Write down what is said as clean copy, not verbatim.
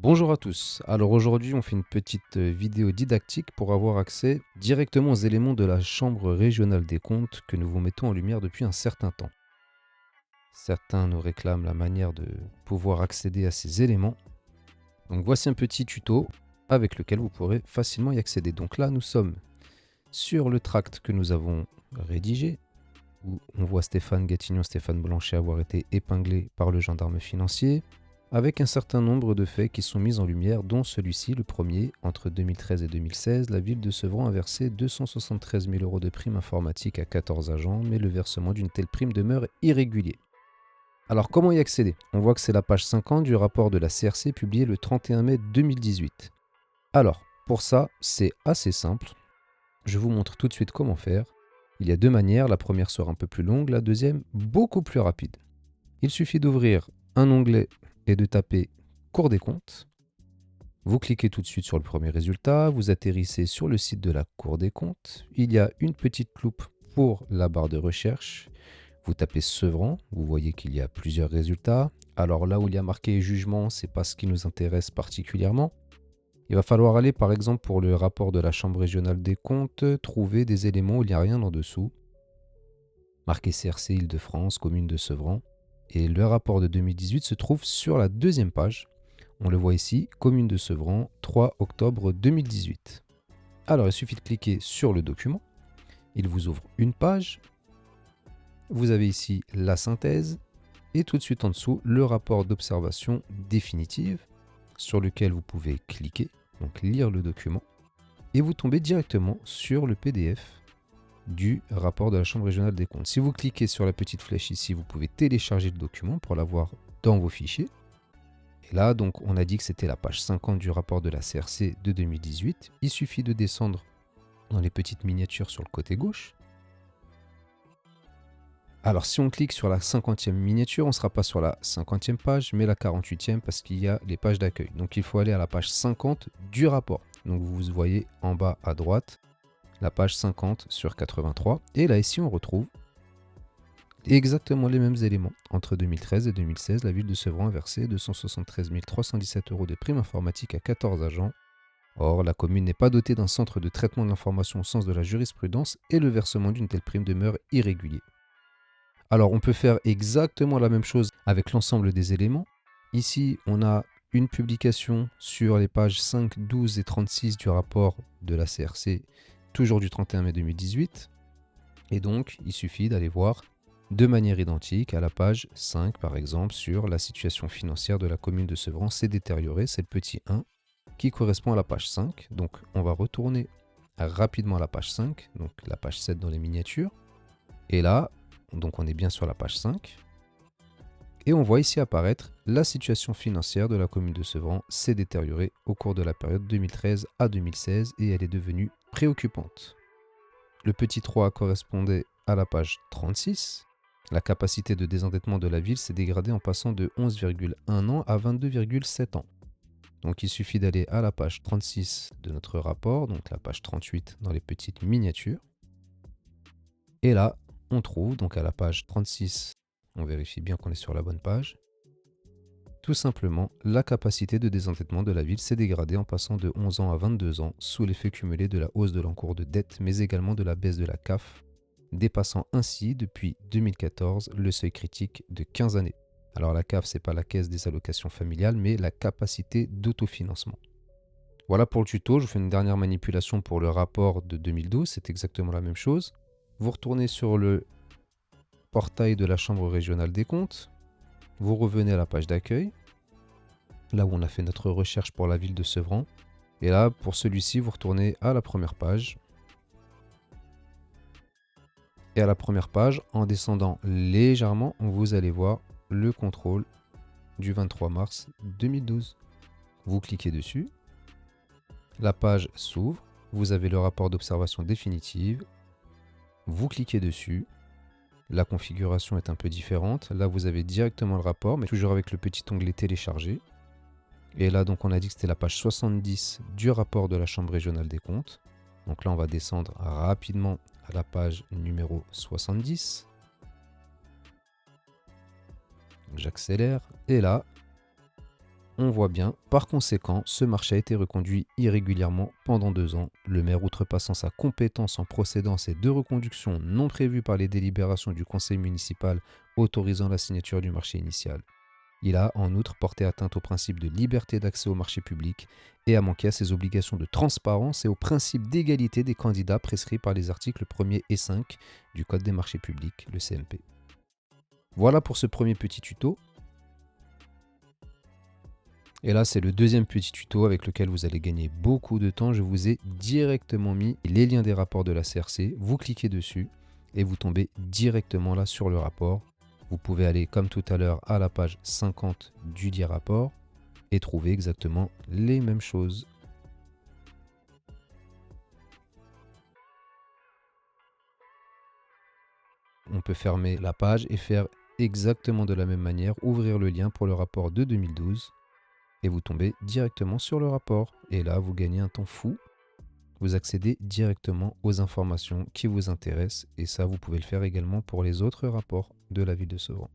Bonjour à tous. Alors aujourd'hui, on fait une petite vidéo didactique pour avoir accès directement aux éléments de la Chambre régionale des comptes que nous vous mettons en lumière depuis un certain temps. Certains nous réclament la manière de pouvoir accéder à ces éléments. Donc voici un petit tuto avec lequel vous pourrez facilement y accéder. Donc là, nous sommes sur le tract que nous avons rédigé, où on voit Stéphane Gatignon, Stéphane Blanchet avoir été épinglé par le gendarme financier, avec un certain nombre de faits qui sont mis en lumière, dont celui-ci, le premier. Entre 2013 et 2016, la ville de Sevran a versé 273 000 € de prime informatique à 14 agents, mais le versement d'une telle prime demeure irrégulier. Alors comment y accéder? On voit que c'est la page 50 du rapport de la CRC publié le 31 mai 2018. Alors, pour ça, c'est assez simple. Je vous montre tout de suite comment faire. Il y a deux manières, la première sera un peu plus longue, la deuxième beaucoup plus rapide. Il suffit d'ouvrir un onglet et de taper Cour des comptes. Vous cliquez tout de suite sur le premier résultat, vous atterrissez sur le site de la Cour des comptes. Il y a une petite loupe pour la barre de recherche. Vous tapez Sevran, vous voyez qu'il y a plusieurs résultats. Alors là où il y a marqué jugement, c'est pas ce qui nous intéresse particulièrement. Il va falloir aller par exemple pour le rapport de la Chambre régionale des comptes, trouver des éléments où il n'y a rien en dessous. Marqué CRC Île-de-France, commune de Sevran. Et le rapport de 2018 se trouve sur la deuxième page. On le voit ici, commune de Sevran, 3 octobre 2018. Alors il suffit de cliquer sur le document. Il vous ouvre une page. Vous avez ici la synthèse. Et tout de suite en dessous, le rapport d'observation définitive sur lequel vous pouvez cliquer, donc lire le document. Et vous tombez directement sur le PDF du rapport de la Chambre régionale des comptes. Si vous cliquez sur la petite flèche ici, vous pouvez télécharger le document pour l'avoir dans vos fichiers. Et là, donc, on a dit que c'était la page 50 du rapport de la CRC de 2018. Il suffit de descendre dans les petites miniatures sur le côté gauche. Alors, si on clique sur la 50e miniature, on ne sera pas sur la 50e page, mais la 48e parce qu'il y a les pages d'accueil. Donc, il faut aller à la page 50 du rapport. Donc, vous voyez en bas à droite, la page 50 sur 83. Et là, ici, on retrouve exactement les mêmes éléments. Entre 2013 et 2016, la ville de Sevran a versé 273 317 € de prime informatique à 14 agents. Or, la commune n'est pas dotée d'un centre de traitement de l'information au sens de la jurisprudence et le versement d'une telle prime demeure irrégulier. Alors, on peut faire exactement la même chose avec l'ensemble des éléments. Ici, on a une publication sur les pages 5, 12 et 36 du rapport de la CRC, toujours du 31 mai 2018. Et donc, il suffit d'aller voir de manière identique à la page 5, par exemple, sur la situation financière de la commune de Sevran s'est détériorée, c'est le petit 1, qui correspond à la page 5. Donc, on va retourner rapidement à la page 5, donc la page 7 dans les miniatures. Et là, donc on est bien sur la page 5. Et on voit ici apparaître la situation financière de la commune de Sevran s'est détériorée au cours de la période 2013 à 2016 et elle est devenue préoccupante. Le petit 3 correspondait à la page 36. La capacité de désendettement de la ville s'est dégradée en passant de 11,1 ans à 22,7 ans. Donc il suffit d'aller à la page 36 de notre rapport, donc la page 38 dans les petites miniatures. Et là, on trouve donc à la page 36, on vérifie bien qu'on est sur la bonne page. Tout simplement, la capacité de désendettement de la ville s'est dégradée en passant de 11 ans à 22 ans sous l'effet cumulé de la hausse de l'encours de dette, mais également de la baisse de la CAF, dépassant ainsi depuis 2014 le seuil critique de 15 années. Alors la CAF, c'est pas la caisse des allocations familiales, mais la capacité d'autofinancement. Voilà pour le tuto, je vous fais une dernière manipulation pour le rapport de 2012, c'est exactement la même chose. Vous retournez sur le portail de la Chambre régionale des comptes, vous revenez à la page d'accueil, là où on a fait notre recherche pour la ville de Sevran. Et là, pour celui-ci, vous retournez à la première page. Et à la première page, en descendant légèrement, vous allez voir le contrôle du 23 mars 2012. Vous cliquez dessus. La page s'ouvre. Vous avez le rapport d'observation définitive. Vous cliquez dessus. La configuration est un peu différente. Là, vous avez directement le rapport, mais toujours avec le petit onglet télécharger. Et là, donc, on a dit que c'était la page 70 du rapport de la Chambre régionale des comptes. Donc là, on va descendre rapidement à la page numéro 70. J'accélère. Et là, on voit bien, par conséquent, ce marché a été reconduit irrégulièrement pendant 2 ans, le maire outrepassant sa compétence en procédant à ces 2 reconductions non prévues par les délibérations du conseil municipal autorisant la signature du marché initial. Il a en outre porté atteinte au principe de liberté d'accès au marché public et a manqué à ses obligations de transparence et au principe d'égalité des candidats prescrits par les articles 1er et 5 du Code des marchés publics, le CMP. Voilà pour ce premier petit tuto. Et là, c'est le deuxième petit tuto avec lequel vous allez gagner beaucoup de temps. Je vous ai directement mis les liens des rapports de la CRC. Vous cliquez dessus et vous tombez directement là sur le rapport. Vous pouvez aller, comme tout à l'heure, à la page 50 du dit rapport et trouver exactement les mêmes choses. On peut fermer la page et faire exactement de la même manière, ouvrir le lien pour le rapport de 2012 et vous tombez directement sur le rapport. Et là, vous gagnez un temps fou. Vous accédez directement aux informations qui vous intéressent et ça, vous pouvez le faire également pour les autres rapports de la ville de Sevran.